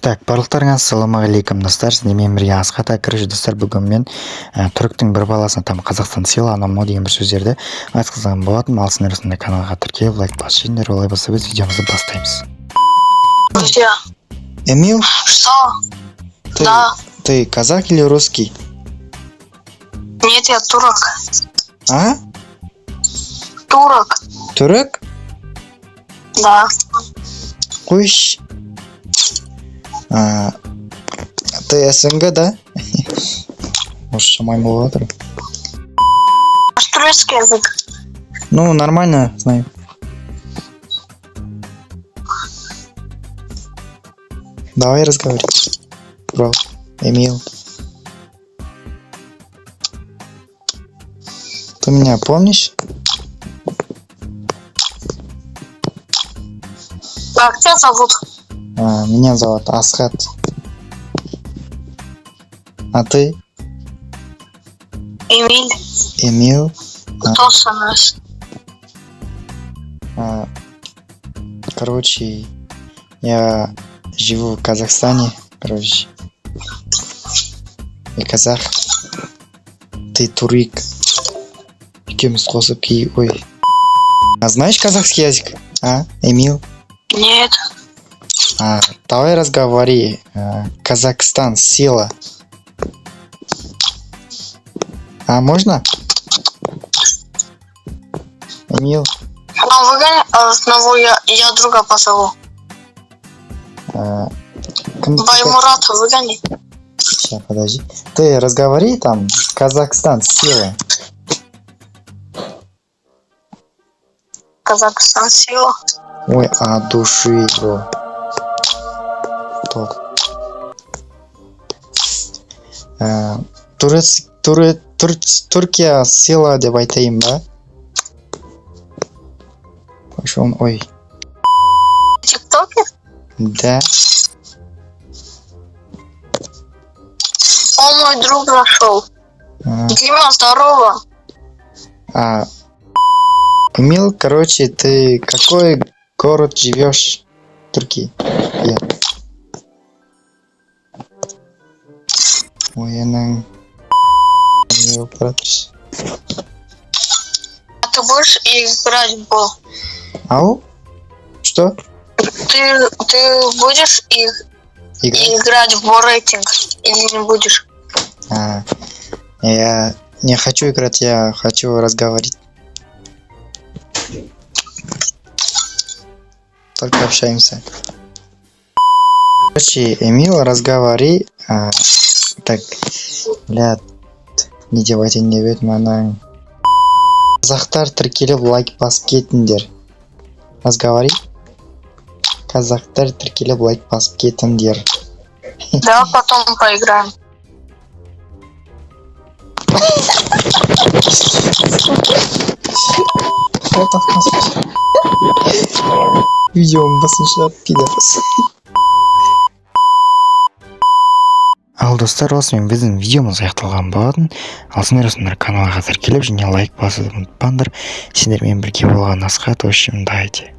Так, барлықтарыңа ассалаумағалейкум достар, сіздермен бірге Асхат Акрыш достар. Бүгін мен түріктің бір баласына там Қазақстан сыйла анау деген бір сөздерді айтқызған болатын. Ал сіздер осындай каналға тіркеліп лайк басыңыздар. Олай болса біз видеомызды бастаймыз. Друзья, Эмил, что? ты, Да. ты казах или русский? Нет, я турок. А? Турок, Түрік? да. Қойш. Ты СНГ, да? Может, шамай болып отыр. Аж турецкий язык. Ну, нормально, знаю. Давай разговаривай. Бро, Эмил. Ты меня помнишь? Как тебя зовут? Меня зовут Асхат. А ты? Эмиль. Эмил. Кто со мной? Короче, я живу в Казахстане, короче. Я казах. Ты турик. Екеуміз қосып ой. А знаешь казахский язык? А, Эмил? Нет. Давай разговори. Казахстан, сила. Можно? Эмил? Ну, выгони одного, я друга позову. Баймурат, выгони. Сейчас, подожди. Ты разговори там. Казахстан, сила. Казахстан сила. Ой, от души его. Топ. Түркия сила деп айтайын ба? Ой. Тиктокер? Да. Он мой друг нашел. Дима, здорово. Эмил, короче, ты какой город живешь в Турции? Ой, она... А ты будешь играть в бол? Ау? Что? Ты будешь играть в бол рейтинг или не будешь? Я не хочу играть, я хочу разговаривать. Только общаемся. Короче, Эмил, разговори. Так, блядь, не девайте, не бет мана. Казахтар тіркеліп лайк басып кетіңдер. Разговори. Казахтар тіркеліп лайк басып кетіңдер. Да, потом поиграем. Видеоны басыншы пидорас. Ал достар, осымен біздің видеомыз аяқталған болатын. Ал сіздер каналға тіркеліп және лайк басуды ұмытпаңдар. Сендермен бірге болған Асхат, в общем, дайте.